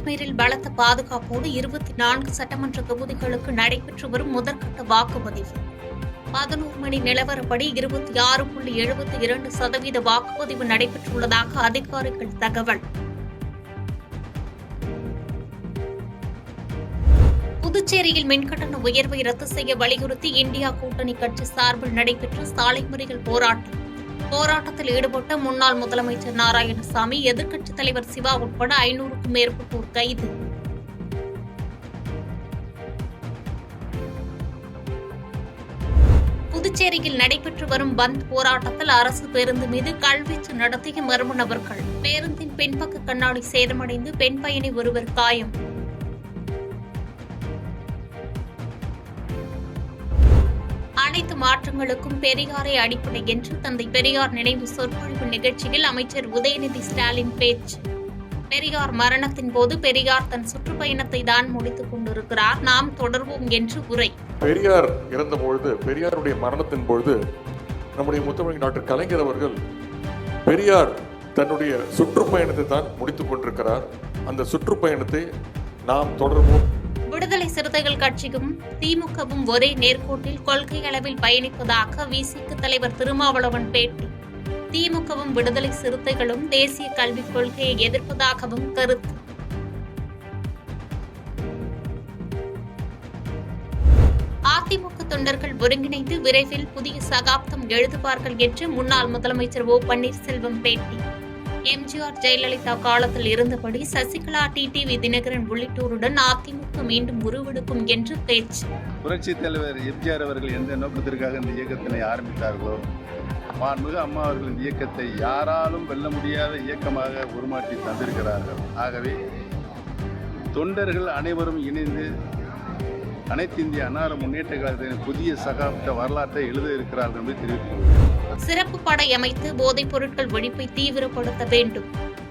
காஷ்மீரில் பலத்த பாதுகாப்போடு 24 சட்டமன்ற தொகுதிகளுக்கு நடைபெற்று வரும் முதற்கட்ட வாக்குப்பதிவு. 11 மணி நிலவரப்படி 26.72% வாக்குப்பதிவு நடைபெற்றுள்ளதாக அதிகாரிகள் தகவல். புதுச்சேரியில் மின்கட்டண உயர்வை ரத்து செய்ய வலியுறுத்தி இந்தியா கூட்டணி கட்சி சார்பில் நடைபெற்ற சாலை மறியல் போராட்டம். போராட்டத்தில் ஈடுபட்ட முன்னாள் முதலமைச்சர் நாராயணசாமி, எதிர்க்கட்சித் தலைவர் சிவா உட்பட 500க்கும் மேற்பட்டோர் கைது. புதுச்சேரியில் நடைபெற்று வரும் பந்த் போராட்டத்தில் அரசு பேருந்து மீது கல்வீச்சு நடத்திய மர்ம நபர்கள். பேருந்தின் பின்பக்க கண்ணாடி சேதமடைந்து பெண் பயணி ஒருவர் காயம். அனைத்து மாற்றங்களுக்கும் பெரியாரை அடிப்படை என்று தந்தை பெரியார் நினைவு சொற்பொழிவு நிகழ்ச்சியில் அமைச்சர் உதயநிதி ஸ்டாலின் பேச்சு. பெரியார் மரணத்தின் போது பெரியார் தன் சுற்றுப்பயணத்தை தான் முடித்துக் கொண்டிருக்கிறார், நாம் தொடர்வோம் என்று உரை. பெரியார் இறந்தபொழுது, பெரியாருடைய மரணத்தின் பொழுது நம்முடைய முத்தமிழ் டாக்டர் கலைஞர் அவர்கள் பெரியார் தன்னுடைய சுற்றுப்பயணத்தை தான் முடித்துக் கொண்டிருக்கிறார், அந்த சுற்றுப்பயணத்தை நாம் தொடர்வோம். விடுதலை சிறுத்தைகள் கட்சியும் திமுகவும் ஒரே நேர்கோட்டில் கொள்கை அளவில் பயணிப்பதாக விசிக தலைவர் திருமாவளவன் பேட்டி. திமுகவும் விடுதலை சிறுத்தைகளும் தேசிய கல்விக் கொள்கையை எதிர்ப்பதாகவும் கருத்து. அதிமுக தொண்டர்கள் ஒருங்கிணைந்து விரைவில் புதிய சகாப்தம் எழுதுவார்கள் என்று முன்னாள் முதலமைச்சர் ஓ பன்னீர்செல்வம் பேட்டி. எம்ஜிஆர் ஜெயலலிதா காலத்தில் இருந்தபடி சசிகலா, டிடிவி தினகரன் உள்ளிட்டோருடன் அதிமுக மீண்டும் உருவெடுக்கும் என்று பேச்சு. புரட்சித் தலைவர் எம்ஜிஆர் அவர்கள் எந்த நோக்கத்திற்காக இந்த இயக்கத்தினை ஆரம்பித்தார்களோ, மாண்புமிகு அம்மா அவர்கள் இந்த இயக்கத்தை யாராலும் வெல்ல முடியாத இயக்கமாக உருமாற்றி தந்திருக்கிறார்கள். ஆகவே தொண்டர்கள் அனைவரும் இணைந்து அனைத்து இந்திய அண்ணா முன்னேற்ற கழகத்தின் புதிய சகாப்த வரலாற்றை எழுத இருக்கிறார்கள் என்று தெரிவித்துள்ளனர். சிறப்பு படை அமைத்து போதைப் பொருட்கள் ஒழிப்பை தீவிரப்படுத்த வேண்டும்.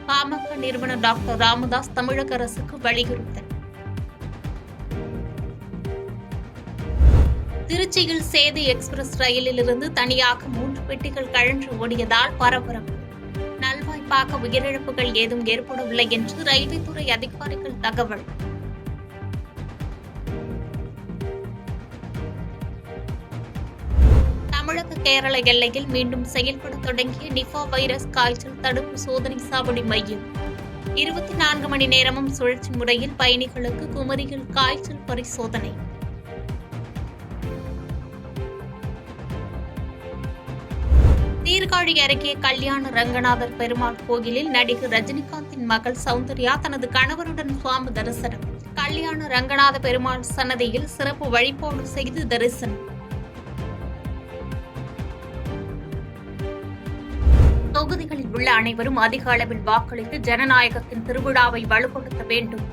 பாமக நிறுவனர் டாக்டர் ராமதாஸ் தமிழக அரசுக்கு வலியுறுத்தல். திருச்சியில் சேது எக்ஸ்பிரஸ் ரயிலிலிருந்து தனியாக 3 பெட்டிகள் கழன்று ஓடியதால் பரபரப்பு. நல்வாய்ப்பாக உயிரிழப்புகள் ஏதும் ஏற்படவில்லை என்று ரயில்வே துறை அதிகாரிகள் தகவல். தமிழக கேரள எல்லையில் மீண்டும் செயல்பட தொடங்கிய நிபா வைரஸ் காய்ச்சல் தடுப்பு சோதனை சாவடி மையம். 24 மணி நேரமும் சுழற்சி முறையில் பயணிகளுக்கு குமரியில் காய்ச்சல் பரிசோதனை. சீர்காழி அருகே கல்யாண ரங்கநாதர் பெருமாள் கோயிலில் நடிகர் ரஜினிகாந்தின் மகள் சௌந்தர்யா தனது கணவருடன் சுவாமி தரிசனம். கல்யாண ரங்கநாத பெருமாள் சன்னதியில் சிறப்பு வழிபாடு செய்து தரிசனம். தொகுதிகளில் உள்ள அனைவரும் அதிக அளவில் வாக்களித்து ஜனநாயகத்தின் திருவிழாவை வலுப்படுத்த வேண்டும்.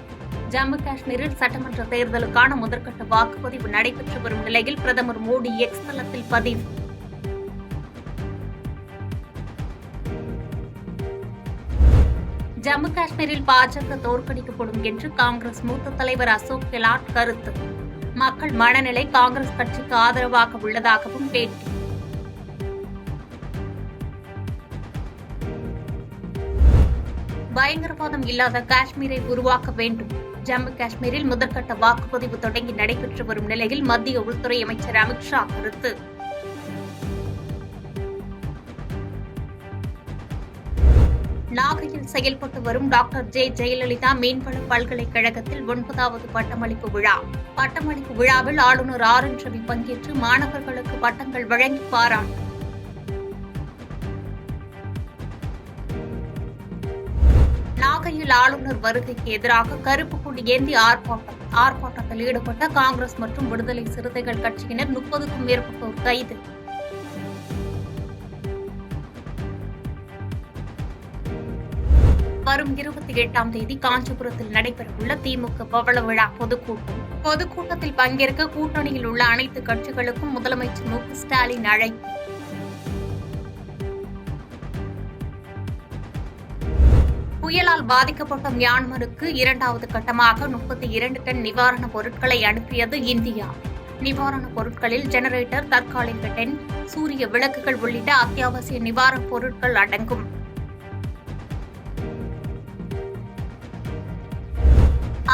ஜம்மு காஷ்மீரில் சட்டமன்ற தேர்தலுக்கான முதற்கட்ட வாக்குப்பதிவு நடைபெற்று வரும் நிலையில் பிரதமர் மோடி எக்ஸ் தளத்தில் பதிவு. ஜம்மு காஷ்மீரில் பாஜக தோற்கடிக்கப்படும் என்று காங்கிரஸ் மூத்த தலைவர் அசோக் கெலாட் கருத்து. மக்கள் மனநிலை காங்கிரஸ் கட்சிக்கு ஆதரவாக உள்ளதாகவும் பேட்டி. பயங்கரவாதம் இல்லாத காஷ்மீரை உருவாக்க வேண்டும். ஜம்மு காஷ்மீரில் முதற்கட்ட வாக்குப்பதிவு தொடங்கி நடைபெற்று வரும் நிலையில் மத்திய உள்துறை அமைச்சர் அமித்ஷா கருத்து. நாகையில் செயல்பட்டு வரும் டாக்டர் ஜெயலலிதா மீன்வள பல்கலைக்கழகத்தில் 9வது பட்டமளிப்பு விழா. பட்டமளிப்பு விழாவில் ஆளுநர் ஆர் என் ரவி பங்கேற்று மாணவர்களுக்கு பட்டங்கள் வழங்கி பாராட்டு. நாகையில் ஆளுநர் வருகைக்கு எதிராக கருப்பு கொடி ஏந்தி ஆர்ப்பாட்டத்தில் ஈடுபட்ட காங்கிரஸ் மற்றும் விடுதலை சிறுத்தைகள் கட்சியினர் 30க்கும் மேற்பட்டோர் கைது. வரும் 28ஆம் தேதி காஞ்சிபுரத்தில் நடைபெறவுள்ள திமுக பவள விழா பொதுக்கூட்டத்தில் பங்கேற்க கூட்டணியில் உள்ள அனைத்து கட்சிகளுக்கும் முதலமைச்சர் மு க ஸ்டாலின் அழைப்பு. புயலால் பாதிக்கப்பட்ட மியான்மருக்கு 2வது கட்டமாக 32 டன் நிவாரணப் பொருட்களை அனுப்பியது இந்தியா. நிவாரணப் பொருட்களில் ஜெனரேட்டர், தற்காலிக டென்ட், சூரிய விளக்குகள் உள்ளிட்ட அத்தியாவசிய நிவாரணப் பொருட்கள் அடங்கும்.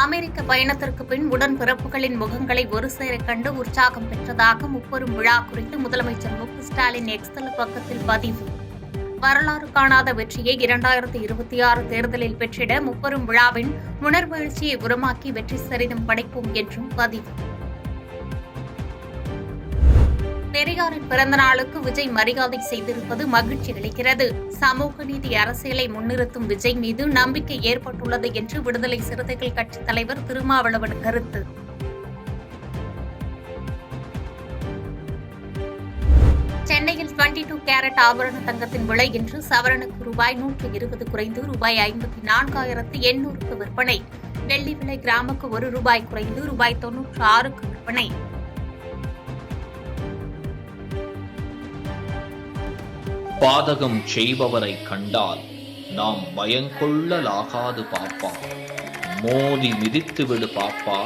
அமெரிக்க பயணத்திற்கு பின் உடன்பிறப்புகளின் முகங்களை ஒரு சேர கண்டு உற்சாகம் பெற்றதாக முப்பெரும் விழா குறித்து முதலமைச்சர் மு.க.ஸ்டாலின் எக்ஸ் பக்கத்தில் பதிவு. வரலாறு காணாத வெற்றியை 2026 தேர்தலில் பெற்றிட முப்பெரும் விழாவின் உணர்வெழுச்சியை உரமாக்கி வெற்றி சரிதம் படைப்போம் என்றும் பதிவு. பெரியாரின் பிறந்த நாளுக்கு விஜய் மரியாதை செய்திருப்பது மகிழ்ச்சி அளிக்கிறது. சமூக நீதி அரசியலை முன்னிறுத்தும் விஜய் மீது நம்பிக்கை ஏற்பட்டுள்ளது என்று விடுதலை சிறுத்தைகள் கட்சித் தலைவர் திருமாவளவன் கருத்து. சென்னையில் 22 கேரட் ஆபரண தங்கத்தின் விலை இன்று சவரனுக்கு ரூபாய் 120 குறைந்து ரூபாய் 54,800க்கு விற்பனை. வெள்ளி விலை கிராமுக்கு ₹1 குறைந்து ரூபாய் 96க்கு விற்பனை. பாதகம் செய்பவரை கண்டால் நாம் பயங்கொள்ளலாகாது பாப்பா. மோதி மிதித்து விடு பாப்பா,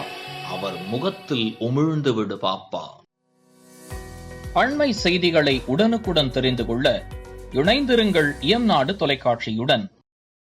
அவர் முகத்தில் உமிழ்ந்து விடு பாப்பா. அண்மை செய்திகளை உடனுக்குடன் தெரிந்து கொள்ள இணைந்திருங்கள் இயம்நாடு தொலைக்காட்சியுடன்.